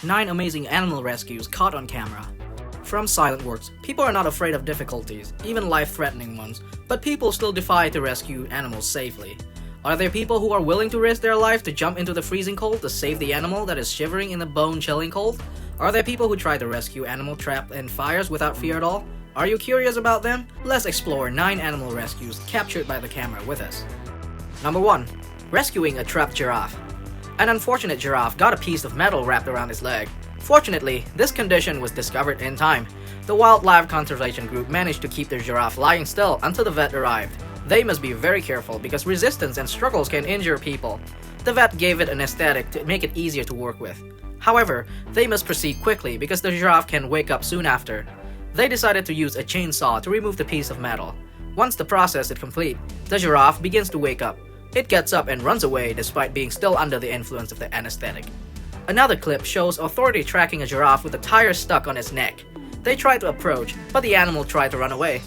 9 amazing animal rescues caught on camera. From Silentworks, people are not afraid of difficulties, even life-threatening ones, but people still defy to rescue animals safely. Are there people who are willing to risk their life to jump into the freezing cold to save the animal that is shivering in the bone-chilling cold? Are there people who try to rescue animal trapped in fires without fear at all? Are you curious about them? Let's explore 9 animal rescues captured by the camera with us. Number 1. Rescuing a trapped giraffe. An unfortunate giraffe got a piece of metal wrapped around its leg. Fortunately, this condition was discovered in time. The Wildlife Conservation Group managed to keep the giraffe lying still until the vet arrived. They must be very careful because resistance and struggles can injure people. The vet gave it an anesthetic to make it easier to work with. However, they must proceed quickly because the giraffe can wake up soon after. They decided to use a chainsaw to remove the piece of metal. Once the process is complete, the giraffe begins to wake up. It gets up and runs away despite being still under the influence of the anesthetic. Another clip shows authority tracking a giraffe with a tire stuck on its neck. They tried to approach, but the animal tried to run away.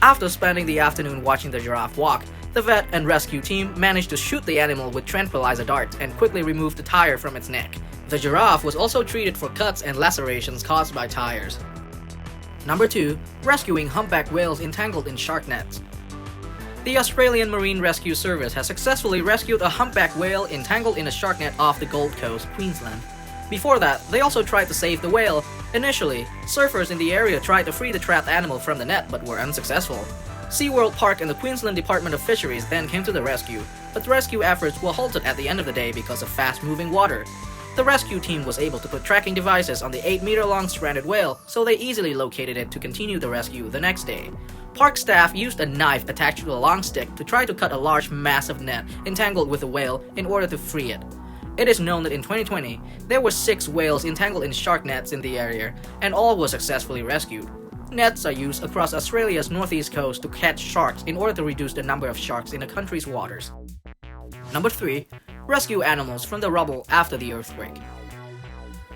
After spending the afternoon watching the giraffe walk, the vet and rescue team managed to shoot the animal with tranquilizer darts and quickly remove the tire from its neck. The giraffe was also treated for cuts and lacerations caused by tires. Number 2. Rescuing humpback whales entangled in shark nets. The Australian Marine Rescue Service has successfully rescued a humpback whale entangled in a shark net off the Gold Coast, Queensland. Before that, they also tried to save the whale. Initially, surfers in the area tried to free the trapped animal from the net but were unsuccessful. SeaWorld Park and the Queensland Department of Fisheries then came to the rescue, but the rescue efforts were halted at the end of the day because of fast-moving water. The rescue team was able to put tracking devices on the 8-meter-long stranded whale, so they easily located it to continue the rescue the next day. Park staff used a knife attached to a long stick to try to cut a large mass of net entangled with the whale in order to free it. It is known that in 2020, there were 6 whales entangled in shark nets in the area, and all were successfully rescued. Nets are used across Australia's northeast coast to catch sharks in order to reduce the number of sharks in the country's waters. Number 3. Rescue animals from the rubble after the earthquake.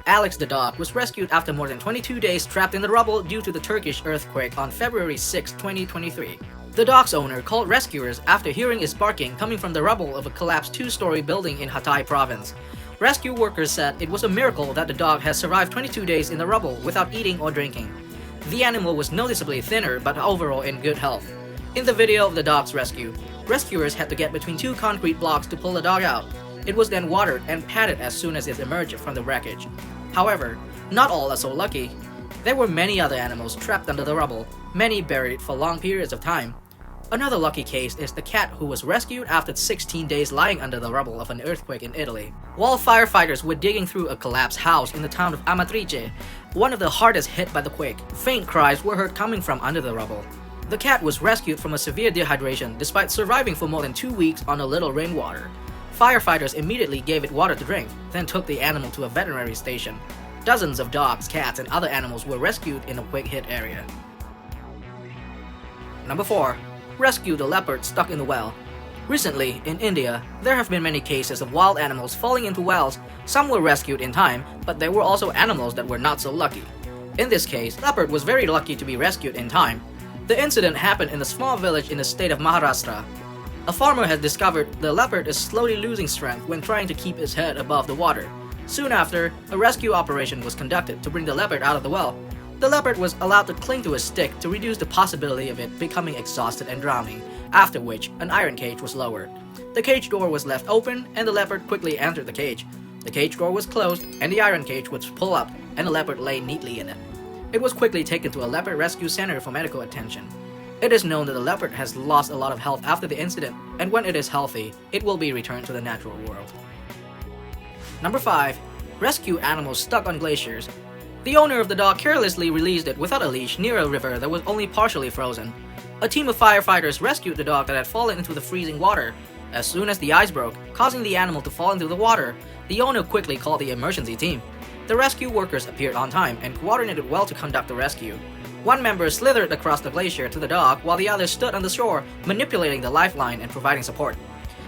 Alex the dog was rescued after more than 22 days trapped in the rubble due to the Turkish earthquake on February 6, 2023. The dog's owner called rescuers after hearing its barking coming from the rubble of a collapsed 2-story building in Hatay province. Rescue workers said it was a miracle that the dog has survived 22 days in the rubble without eating or drinking. The animal was noticeably thinner but overall in good health. In the video of the dog's rescue, rescuers had to get between 2 concrete blocks to pull the dog out. It was then watered and patted as soon as it emerged from the wreckage. However, not all are so lucky. There were many other animals trapped under the rubble, many buried for long periods of time. Another lucky case is the cat who was rescued after 16 days lying under the rubble of an earthquake in Italy. While firefighters were digging through a collapsed house in the town of Amatrice, one of the hardest hit by the quake, faint cries were heard coming from under the rubble. The cat was rescued from a severe dehydration despite surviving for more than 2 weeks on a little rainwater. Firefighters immediately gave it water to drink, then took the animal to a veterinary station. Dozens of dogs, cats, and other animals were rescued in a quake-hit area. Number 4. Rescue the leopard stuck in the well. Recently, in India, there have been many cases of wild animals falling into wells. Some were rescued in time, but there were also animals that were not so lucky. In this case, leopard was very lucky to be rescued in time. The incident happened in a small village in the state of Maharashtra. A farmer had discovered the leopard is slowly losing strength when trying to keep its head above the water. Soon after, a rescue operation was conducted to bring the leopard out of the well. The leopard was allowed to cling to a stick to reduce the possibility of it becoming exhausted and drowning, after which an iron cage was lowered. The cage door was left open and the leopard quickly entered the cage. The cage door was closed and the iron cage was pulled up and the leopard lay neatly in it. It was quickly taken to a leopard rescue center for medical attention. It is known that the leopard has lost a lot of health after the incident, and when it is healthy, it will be returned to the natural world. Number 5. Rescue animals stuck on glaciers. The owner of the dog carelessly released it without a leash near a river that was only partially frozen. A team of firefighters rescued the dog that had fallen into the freezing water. As soon as the ice broke, causing the animal to fall into the water, the owner quickly called the emergency team. The rescue workers appeared on time and coordinated well to conduct the rescue. One member slithered across the glacier to the dog while the other stood on the shore, manipulating the lifeline and providing support.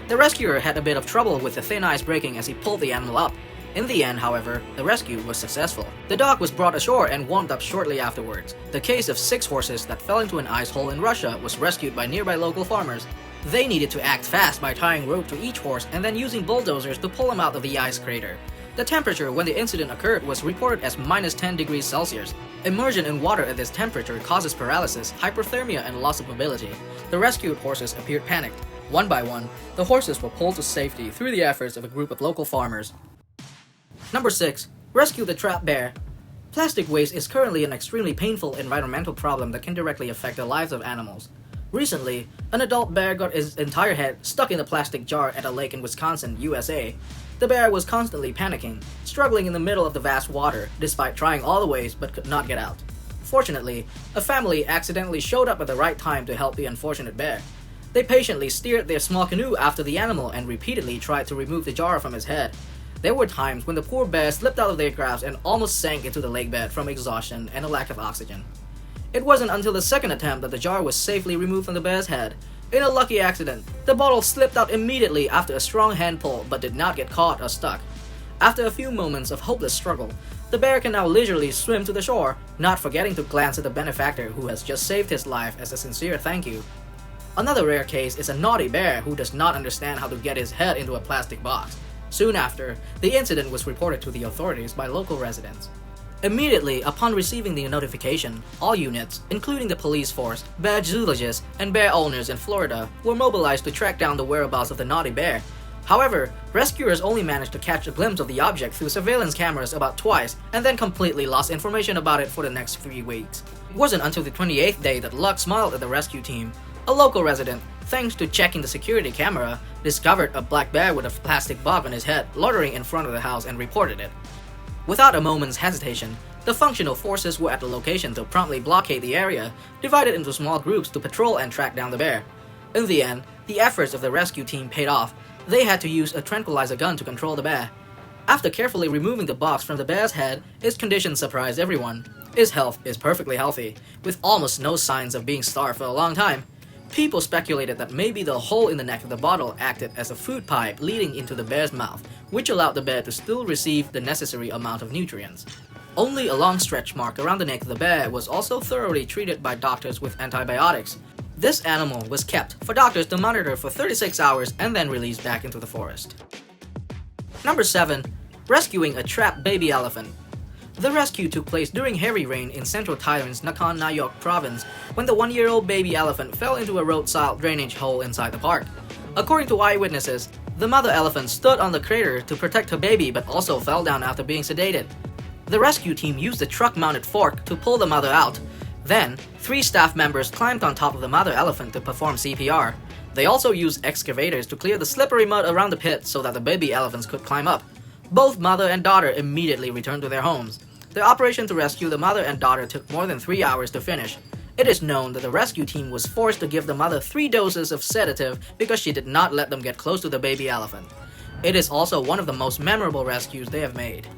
The rescuer had a bit of trouble with the thin ice breaking as he pulled the animal up. In the end, however, the rescue was successful. The dog was brought ashore and warmed up shortly afterwards. The case of 6 horses that fell into an ice hole in Russia was rescued by nearby local farmers. They needed to act fast by tying rope to each horse and then using bulldozers to pull them out of the ice crater. The temperature when the incident occurred was reported as -10 degrees Celsius. Immersion in water at this temperature causes paralysis, hypothermia, and loss of mobility. The rescued horses appeared panicked. One by one, the horses were pulled to safety through the efforts of a group of local farmers. Number 6. Rescue the trapped bear. Plastic waste is currently an extremely painful environmental problem that can directly affect the lives of animals. Recently, an adult bear got his entire head stuck in a plastic jar at a lake in Wisconsin, USA. The bear was constantly panicking, struggling in the middle of the vast water, despite trying all the ways but could not get out. Fortunately, a family accidentally showed up at the right time to help the unfortunate bear. They patiently steered their small canoe after the animal and repeatedly tried to remove the jar from his head. There were times when the poor bear slipped out of their grasp and almost sank into the lake bed from exhaustion and a lack of oxygen. It wasn't until the second attempt that the jar was safely removed from the bear's head. In a lucky accident, the bottle slipped out immediately after a strong hand pull but did not get caught or stuck. After a few moments of hopeless struggle, the bear can now leisurely swim to the shore, not forgetting to glance at the benefactor who has just saved his life as a sincere thank you. Another rare case is a naughty bear who does not understand how to get his head into a plastic box. Soon after, the incident was reported to the authorities by local residents. Immediately upon receiving the notification, all units, including the police force, bear zoologists, and bear owners in Florida, were mobilized to track down the whereabouts of the naughty bear. However, rescuers only managed to catch a glimpse of the object through surveillance cameras about twice and then completely lost information about it for the next 3 weeks. It wasn't until the 28th day that luck smiled at the rescue team. A local resident, thanks to checking the security camera, discovered a black bear with a plastic bob on his head loitering in front of the house and reported it. Without a moment's hesitation, the functional forces were at the location to promptly blockade the area, divided into small groups to patrol and track down the bear. In the end, the efforts of the rescue team paid off. They had to use a tranquilizer gun to control the bear. After carefully removing the box from the bear's head, its condition surprised everyone. Its health is perfectly healthy, with almost no signs of being starved for a long time. People speculated that maybe the hole in the neck of the bottle acted as a food pipe leading into the bear's mouth, which allowed the bear to still receive the necessary amount of nutrients. Only a long stretch mark around the neck of the bear was also thoroughly treated by doctors with antibiotics. This animal was kept for doctors to monitor for 36 hours and then released back into the forest. Number 7. Rescuing a trapped baby elephant. The rescue took place during heavy rain in central Thailand's Nakhon Nayok province when the 1-year-old baby elephant fell into a roadside drainage hole inside the park. According to eyewitnesses, the mother elephant stood on the crater to protect her baby but also fell down after being sedated. The rescue team used a truck-mounted fork to pull the mother out. Then, 3 staff members climbed on top of the mother elephant to perform CPR. They also used excavators to clear the slippery mud around the pit so that the baby elephants could climb up. Both mother and daughter immediately returned to their homes. The operation to rescue the mother and daughter took more than 3 hours to finish. It is known that the rescue team was forced to give the mother 3 doses of sedative because she did not let them get close to the baby elephant. It is also one of the most memorable rescues they have made.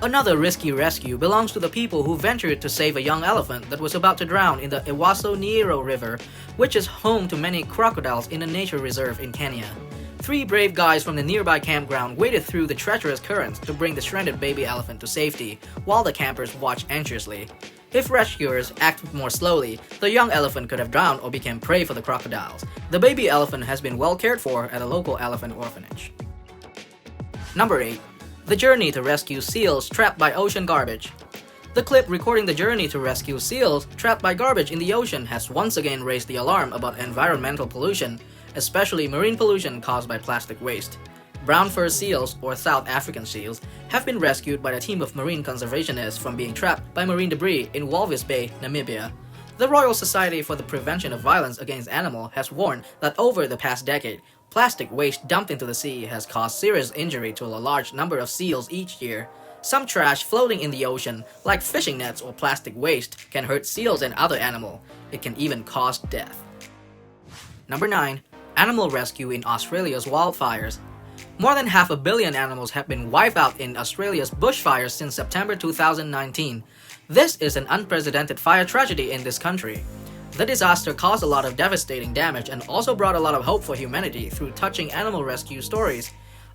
Another risky rescue belongs to the people who ventured to save a young elephant that was about to drown in the Ewaso Nyiro River, which is home to many crocodiles in a nature reserve in Kenya. 3 brave guys from the nearby campground waded through the treacherous currents to bring the stranded baby elephant to safety, while the campers watched anxiously. If rescuers acted more slowly, the young elephant could have drowned or become prey for the crocodiles. The baby elephant has been well cared for at a local elephant orphanage. Number 8. The journey to rescue seals trapped by ocean garbage. The clip recording the journey to rescue seals trapped by garbage in the ocean has once again raised the alarm about environmental pollution, especially marine pollution caused by plastic waste. Brown fur seals, or South African seals, have been rescued by a team of marine conservationists from being trapped by marine debris in Walvis Bay, Namibia. The Royal Society for the Prevention of Violence Against Animals has warned that over the past decade, plastic waste dumped into the sea has caused serious injury to a large number of seals each year. Some trash floating in the ocean, like fishing nets or plastic waste, can hurt seals and other animals. It can even cause death. Number 9. Animal rescue in Australia's wildfires. More than 500 million animals have been wiped out in Australia's bushfires since September 2019. This is an unprecedented fire tragedy in this country. The disaster caused a lot of devastating damage and also brought a lot of hope for humanity through touching animal rescue stories.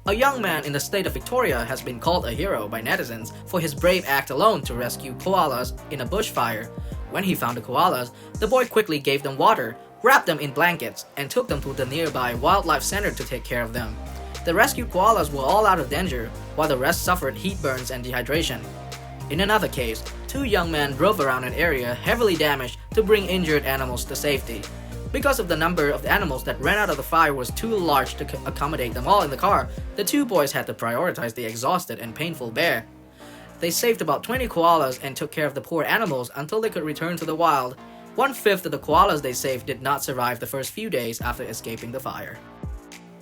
A young man in the state of Victoria has been called a hero by netizens for his brave act alone to rescue koalas in a bushfire. When he found the koalas, the boy quickly gave them water, wrapped them in blankets, and took them to the nearby wildlife center to take care of them. The rescued koalas were all out of danger, while the rest suffered heat burns and dehydration. In another case, 2 young men drove around an area heavily damaged to bring injured animals to safety. Because of the number of animals that ran out of the fire was too large to accommodate them all in the car, the 2 boys had to prioritize the exhausted and painful bear. They saved about 20 koalas and took care of the poor animals until they could return to the wild. 1/5 of the koalas they saved did not survive the first few days after escaping the fire.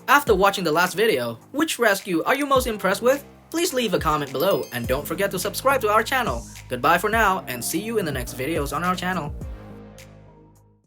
After watching the last video, which rescue are you most impressed with? Please leave a comment below and don't forget to subscribe to our channel. Goodbye for now and see you in the next videos on our channel.